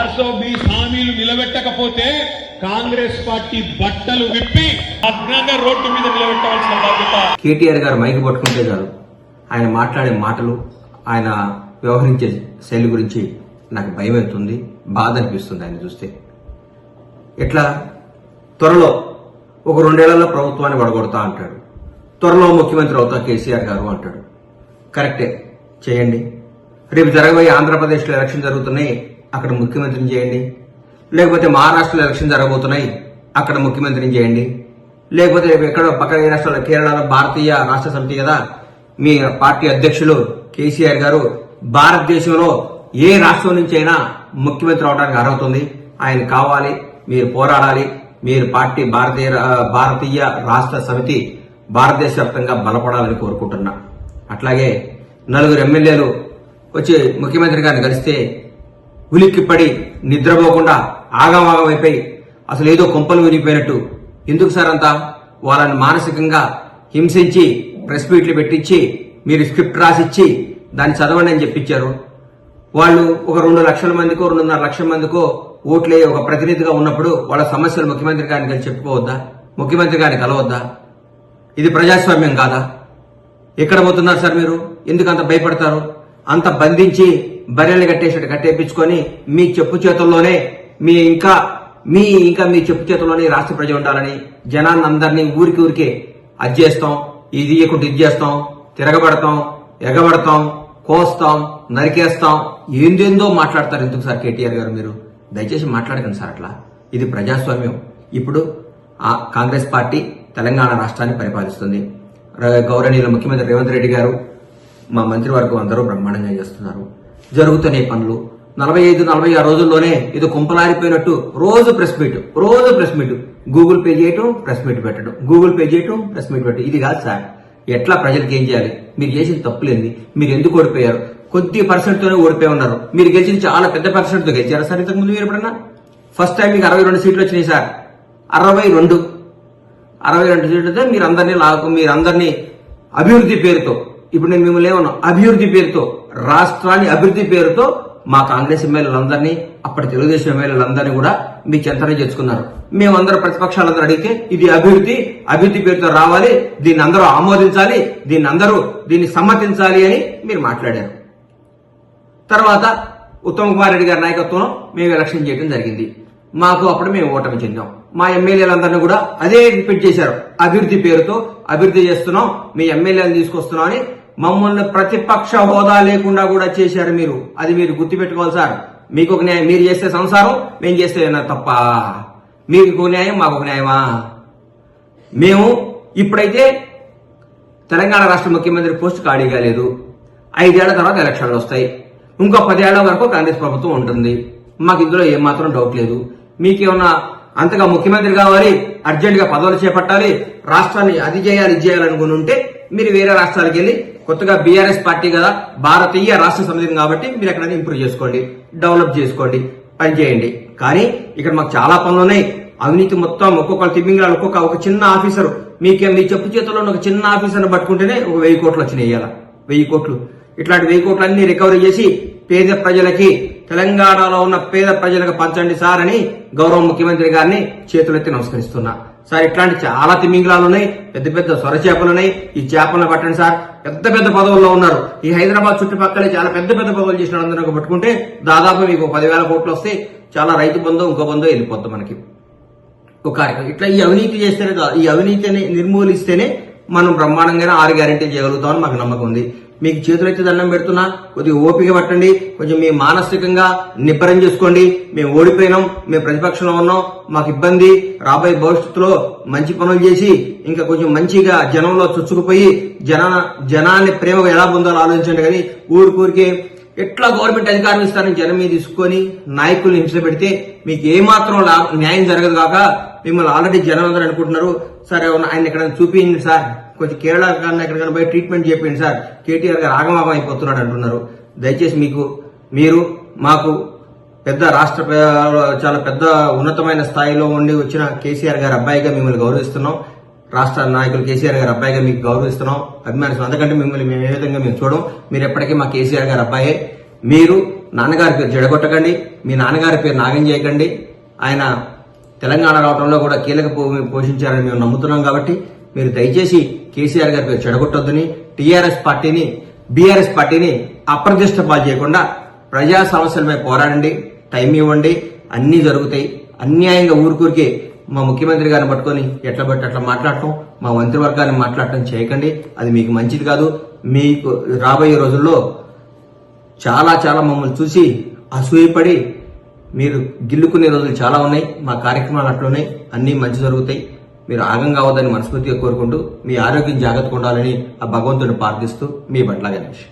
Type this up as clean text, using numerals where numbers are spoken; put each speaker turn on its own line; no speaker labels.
420 హామీలు నిలబెట్టకపోతే కాంగ్రెస్ పార్టీ బట్టలు విప్పి అగ్నంగా రోడ్డు మీద నిలబెట్టవలసిన బాధ్యత.
కేటీఆర్ గారు మైకు పట్టుకుంటే చాలు ఆయన మాట్లాడే మాటలు, ఆయన వ్యవహరించే శైలి గురించి నాకు భయం అవుతుంది, బాధ అనిపిస్తుంది ఆయన చూస్తే. ఎట్లా త్వరలో ఒక 2 ఏళ్లలో ప్రభుత్వాన్ని వడగొడతా అంటాడు, త్వరలో ముఖ్యమంత్రి అవుతా కేసీఆర్ గారు అంటాడు. కరెక్టే, చేయండి. రేపు జరగబోయే ఆంధ్రప్రదేశ్లో ఎలక్షన్ జరుగుతున్నాయి, అక్కడ ముఖ్యమంత్రిని చేయండి. లేకపోతే మహారాష్ట్రలో ఎలక్షన్ జరగబోతున్నాయి, అక్కడ ముఖ్యమంత్రిని చేయండి. లేకపోతే ఎక్కడో పక్కన ఏ రాష్ట్రాల్లో, కేరళలో భారతీయ రాష్ట్ర సమితి కదా మీ పార్టీ అధ్యక్షులు కేసీఆర్ గారు, భారతదేశంలో ఏ రాష్ట్రం నుంచి అయినా ముఖ్యమంత్రి అవడానికి అర్హత ఉంది. ఆయన కావాలి, మీరు పోరాడాలి. మీరు పార్టీ భారతీయ రాష్ట్ర సమితి భారతదేశ వ్యాప్తంగా బలపడాలని కోరుకుంటున్నా. అట్లాగే 4 ఎమ్మెల్యేలు వచ్చి ముఖ్యమంత్రి గారిని కలిస్తే ఉలిక్కిపడి నిద్రపోకుండా ఆగమాగమైపోయి అసలు ఏదో కొంపలు వినిపోయినట్టు, ఎందుకు సార్ అంతా వాళ్ళని మానసికంగా హింసించి ప్రెస్ మీట్లు పెట్టించి మీరు స్క్రిప్ట్ రాసిచ్చి దాన్ని చదవండి అని చెప్పించారు. వాళ్ళు ఒక 2 లక్షల మందికో 2.5 లక్షల మందికో ఓట్లే ఒక ప్రతినిధిగా ఉన్నప్పుడు వాళ్ళ సమస్యలు ముఖ్యమంత్రి గారిని కలిసి చెప్పుకోవద్దా? ముఖ్యమంత్రి గారిని కలవద్దా? ఇది ప్రజాస్వామ్యం కాదా? ఎక్కడ పోతున్నారు సార్ మీరు? ఎందుకు అంత భయపడతారు? అంత బంధించి బర్రెల్ని కట్టేసినట్టు కట్టేపించుకొని మీ చెప్పు చేతుల్లోనే మీ చెప్పు చేతుల్లోనే రాష్ట్ర ప్రజలు ఉండాలని జనాన్ని అందరినీ ఊరికే అది చేస్తాం, ఇది ఇవ్వకుండా ఇది చేస్తాం, తిరగబడతాం, ఎగబడతాం, కోస్తాం, నరికేస్తాం, ఏందేందో మాట్లాడతారు. ఎందుకు సార్ కేటీఆర్ గారు మీరు దయచేసి మాట్లాడకండి సార్ అట్లా. ఇది ప్రజాస్వామ్యం. ఇప్పుడు కాంగ్రెస్ పార్టీ తెలంగాణ రాష్ట్రాన్ని పరిపాలిస్తుంది. గౌరవనీయులు ముఖ్యమంత్రి రేవంత్ రెడ్డి గారు, మా మంత్రివర్గం అందరూ బ్రహ్మాండంగా చేస్తున్నారు. జరుగుతున్న పనులు 45-46 రోజుల్లోనే ఇది కుంపలారిపోయినట్టు రోజు ప్రెస్ మీట్, గూగుల్ పే చేయటం, ప్రెస్ మీట్ పెట్టడం, గూగుల్ పే చేయటం, ప్రెస్ మీట్ పెట్టడం. ఇది కాదు సార్. ఎట్లా ప్రజలకు ఏం చేయాలి? మీరు చేసిన తప్పులేంది? మీరు ఎందుకు ఓడిపోయారు? కొద్ది పర్సెంట్తోనే ఓడిపోయి ఉన్నారు. మీరు గెలిచింది చాలా పెద్ద పర్సెంట్తో గెలిచారా సార్ ఇంతకుముందు? మీరు ఎప్పుడన్నా ఫస్ట్ టైం మీకు 62 సీట్లు వచ్చినాయి సార్. 62 సీట్లతో మీరందరినీ అభివృద్ధి పేరుతో, ఇప్పుడు నేను మిమ్మల్ని ఏమన్నా అభివృద్ధి పేరుతో, రాష్ట్రాన్ని అభివృద్ధి పేరుతో మా కాంగ్రెస్ ఎమ్మెల్యేలందరినీ, అప్పటి తెలుగుదేశం ఎమ్మెల్యేలందరినీ కూడా మీ చెంతనే చేసుకున్నారు. మేమందరూ ప్రతిపక్షాలందరూ అడిగితే ఇది అభివృద్ధి పేరుతో రావాలి, దీన్ని అందరూ ఆమోదించాలి, దీన్ని సమ్మతించాలి అని మీరు మాట్లాడారు. తర్వాత ఉత్తమ్ కుమార్ రెడ్డి గారి నాయకత్వంలో మేము ఎలక్షన్ చేయడం జరిగింది. మాకు అప్పుడు మేము ఓటమి చెందాం. మా ఎమ్మెల్యేలందరినీ కూడా అదే రిపీట్ చేశారు. అభివృద్ధి పేరుతో అభివృద్ధి చేస్తున్నాం, మీ ఎమ్మెల్యేలను తీసుకొస్తున్నాం అని మమ్మల్ని ప్రతిపక్ష హోదా లేకుండా కూడా చేశారు మీరు. అది మీరు గుర్తుపెట్టుకోవాలి సార్. మీకు ఒక న్యాయం, మీరు చేస్తే సంసారం, మేము చేస్తే తప్ప. మీకు ఒక న్యాయం, మాకు ఒక న్యాయమా? మేము ఇప్పుడైతే తెలంగాణ రాష్ట్ర ముఖ్యమంత్రి పోస్ట్ ఖాళీగా లేదు. 5 ఏళ్ల తర్వాత ఎలక్షన్లు వస్తాయి. ఇంకో 10 ఏళ్ల వరకు కాంగ్రెస్ ప్రభుత్వం ఉంటుంది. మాకు ఇందులో ఏమాత్రం డౌట్ లేదు. మీకేమన్నా అంతగా ముఖ్యమంత్రి కావాలి, అర్జెంట్ గా పదవులు చేపట్టాలి, రాష్ట్రాన్ని అది చేయాలి ఇది చేయాలనుకుని ఉంటే మీరు వేరే రాష్ట్రాలకు వెళ్ళి, కొత్తగా బీఆర్ఎస్ పార్టీ కదా, భారతీయ రాష్ట్ర సమితి కాబట్టి మీరు ఎక్కడైనా ఇంప్రూవ్ చేసుకోండి, డెవలప్ చేసుకోండి, పనిచేయండి. కానీ ఇక్కడ మాకు చాలా పనులు ఉన్నాయి. అవినీతి మొత్తం ఒక్కొక్కరు తిమ్మింగ్లాలు, ఒక చిన్న ఆఫీసర్, మీ చెప్పు చేతుల్లో ఒక చిన్న ఆఫీసర్ని పట్టుకుంటేనే ఒక 1000 కోట్లు వచ్చినాయి. ఇవాళ 1000 కోట్లు. ఇట్లాంటి 1000 కోట్లన్నీ రికవరీ చేసి పేద ప్రజలకి, తెలంగాణలో ఉన్న పేద ప్రజలకు పంచండి సార్ అని గౌరవ ముఖ్యమంత్రి గారిని చేతులెత్తి నమస్కరిస్తున్నా. సార్ ఇట్లాంటి చాలా తిమింగలాలు ఉన్నాయి, పెద్ద సొర చేపలు ఉన్నాయి. ఈ చేపలను పట్టండి సార్. పెద్ద పదవుల్లో ఉన్నారు. ఈ హైదరాబాద్ చుట్టుపక్కలే చాలా పెద్ద పదవులు చేసిన అందరూ పట్టుకుంటే దాదాపు మీకు 10,000 కోట్లు వస్తే చాలా రైతు బంధు, ఇంకో బంధు వెళ్ళిపోద్ది మనకి ఒక కార్యక్రమం. ఇట్లా ఈ అవినీతి చేస్తేనే, ఈ అవినీతిని నిర్మూలిస్తేనే మనం బ్రహ్మాండంగానే 6 గ్యారెంటీలు చేయగలుగుతామని మాకు నమ్మకం ఉంది. మీకు చేతులైతే దండం పెడుతున్నా, కొద్దిగా ఓపిక పట్టండి, కొంచెం మీ మానసికంగా నిబ్బరం చేసుకోండి. మేము ఓడిపోయినాం, మేము ప్రతిపక్షంలో ఉన్నాం, మాకు ఇబ్బంది, రాబోయే భవిష్యత్తులో మంచి పనులు చేసి ఇంకా కొంచెం మంచిగా జనంలో చొచ్చుకుపోయి జనాన్ని ప్రేమగా ఎలా పొందాలో ఆలోచించండి. కానీ ఊరికే ఎట్లా గవర్నమెంట్ అధికారం ఇస్తారని జనం మీద తీసుకొని నాయకుల్ని హింస పెడితే మీకు ఏమాత్రం న్యాయం జరగదు కాక మిమ్మల్ని ఆల్రెడీ జనం అందరూ అనుకుంటున్నారు. సార్ ఆయన ఎక్కడైనా చూపించండి సార్, కొంచెం కేరళ కన్నా ఎక్కడికైనా పోయి ట్రీట్మెంట్ చేయండి సార్, కేటీఆర్ గారు ఆగమాగం అయిపోతున్నాడు అంటున్నారు. దయచేసి మీరు మాకు పెద్ద రాష్ట్ర చాలా పెద్ద ఉన్నతమైన స్థాయిలో ఉండి వచ్చిన కేసీఆర్ గారి అబ్బాయిగా మిమ్మల్ని గౌరవిస్తున్నాం. రాష్ట్ర నాయకులు కేసీఆర్ గారి అబ్బాయిగా మీకు గౌరవిస్తున్నాం, అభిమానిస్తున్నాం. అందుకంటే మిమ్మల్ని మేము ఏ విధంగా మేము చూడం. మీరు ఎప్పటికీ మా కేసీఆర్ గారి అబ్బాయే. మీరు నాన్నగారి పేరు చెడగొట్టకండి, మీ నాన్నగారి పేరు నాగం చేయకండి. ఆయన తెలంగాణ రావడంలో కూడా కీలక పోషించారని మేము నమ్ముతున్నాం కాబట్టి మీరు దయచేసి కేసీఆర్ గారి పేరు చెడగొట్టొద్దని, బీఆర్ఎస్ పార్టీని అప్రతిష్ట పాలు చేయకుండా ప్రజా సమస్యలపై పోరాడండి, టైం ఇవ్వండి, అన్నీ జరుగుతాయి. అన్యాయంగా ఊరికే మా ముఖ్యమంత్రి గారిని పట్టుకొని ఎట్లా బట్టి అట్లా మాట్లాడటం, మా మంత్రివర్గాన్ని మాట్లాడటం చేయకండి. అది మీకు మంచిది కాదు. మీకు రాబోయే రోజుల్లో చాలా మమ్మల్ని చూసి అసూయపడి మీరు గిల్లుకునే రోజులు చాలా ఉన్నాయి. మా కార్యక్రమాలు అట్లున్నాయి, అన్నీ మంచి జరుగుతాయి. మీరు ఆగం కావద్దని మనస్ఫూర్తిగా కోరుకుంటూ మీ ఆరోగ్యం జాగ్రత్తగా ఉండాలని ఆ భగవంతుడిని ప్రార్థిస్తూ మీ బట్ల గణేష్.